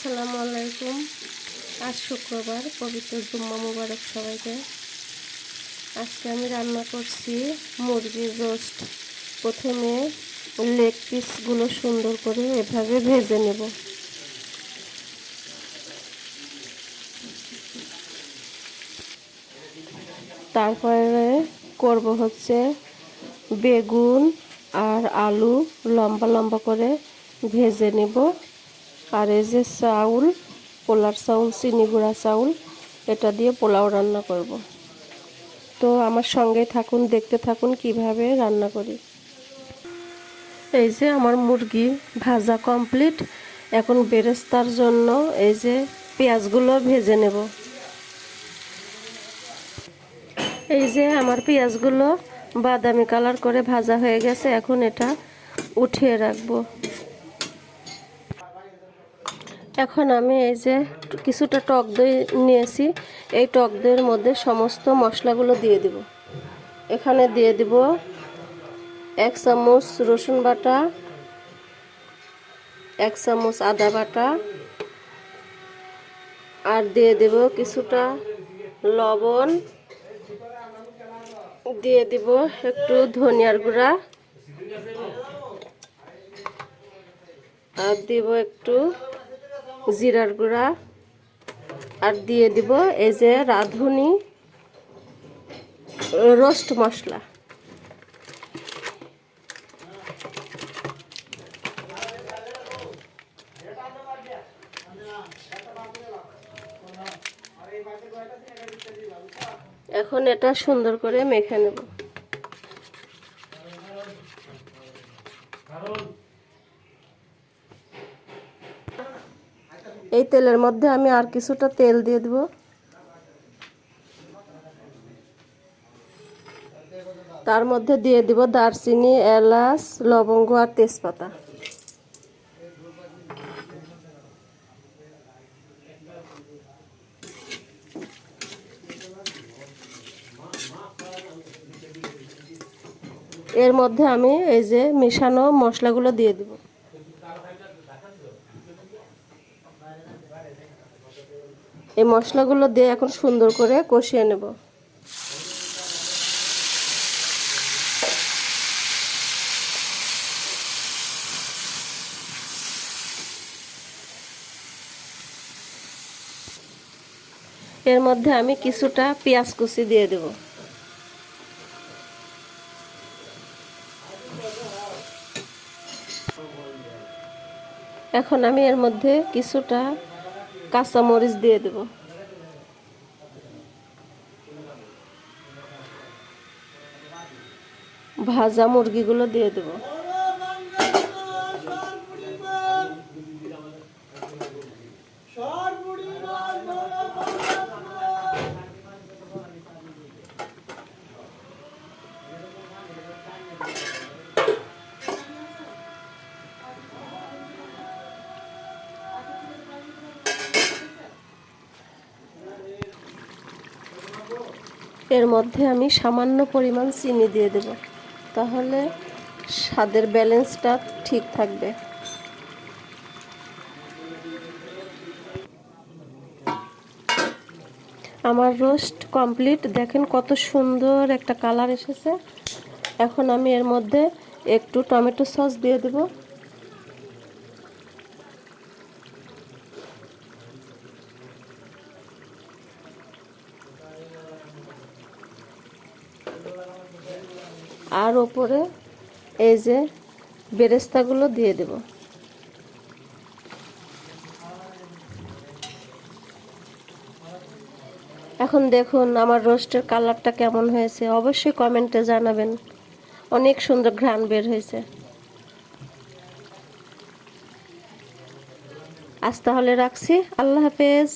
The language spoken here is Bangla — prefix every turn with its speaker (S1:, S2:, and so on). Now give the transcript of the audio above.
S1: আসসালামু আলাইকুম। আজ শুক্রবার, পবিত্র জুম্মা মুবারক সবাইকে। আজকে আমি রান্না করছি মুরগির রোস্ট। প্রথমে লেগ পিসগুলো সুন্দর করে এভাবে ভেজে নেব। তারপরে করব হচ্ছে বেগুন আর আলু লম্বা লম্বা করে ভেজে নেব। আর এই যে চাউল, পোলার চাউল, চিনি গুঁড়া চাউল, এটা দিয়ে পোলাও রান্না করব। তো আমার সঙ্গে থাকুন, দেখতে থাকুন কিভাবে রান্না করি। এই যে আমার মুরগি ভাজা কমপ্লিট। এখন বেরেস্তার জন্য এই যে পেঁয়াজগুলো ভেজে নেব। এই যে আমার পেঁয়াজগুলো বাদামি কালার করে ভাজা হয়ে গেছে। এখন এটা উঠিয়ে রাখবো। এখন আমি এই যে কিছুটা টক দই নিয়েছি। এই টক দইয়ের মধ্যে সমস্ত মশলাগুলো দিয়ে দিব। এখানে দিয়ে দিব 1 চামচ রসুন বাটা, 1 চামচ আদা বাটা, আর দিয়ে দেব কিছুটা লবণ, দিয়ে দিব একটু ধনিয়ার গুঁড়া, আর দিব একটু জিরার গুঁড়া, আর দিয়ে দিব এই যে রাঁধুনি রোস্ট মশলা। এখন এটা সুন্দর করে মেখে নেব। এই তেলের মধ্যে আমি আর কিছুটা তেল দিয়ে দেব। তার মধ্যে দিয়ে দিব দারচিনি, এলাচ, লবঙ্গ আর তেজপাতা। এর মধ্যে আমি এই যে মেশানো মশলাগুলো দিয়ে দেব। এই মশলাগুলো দিয়ে এখন সুন্দর করে কষিয়ে নেব। এর মধ্যে আমি কিছুটা পেঁয়াজ কুচি দিয়ে দেব। এখন আমি এর মধ্যে কিছুটা কাঁচা মরিচ দিয়ে দেব। ভাজা মুরগিগুলো দিয়ে দেব। এর মধ্যে আমি সামান্য পরিমাণ চিনি দিয়ে দেব, তাহলে স্বাদের ব্যালেন্সটা ঠিক থাকবে। আমার রোস্ট কমপ্লিট। দেখেন কত সুন্দর একটা কালার এসেছে। এখন আমি এর মধ্যে একটু টমেটো সস দিয়ে দেব। আর ওপরে এই যে বেরেস্তাগুলো দিয়ে দেব। এখন দেখুন আমার রোস্টের কালারটা কেমন হয়েছে, অবশ্যই কমেন্টে জানাবেন। অনেক সুন্দর ঘ্রাণ বের হয়েছে। আজ তাহলে রাখছি। আল্লাহ হাফেজ।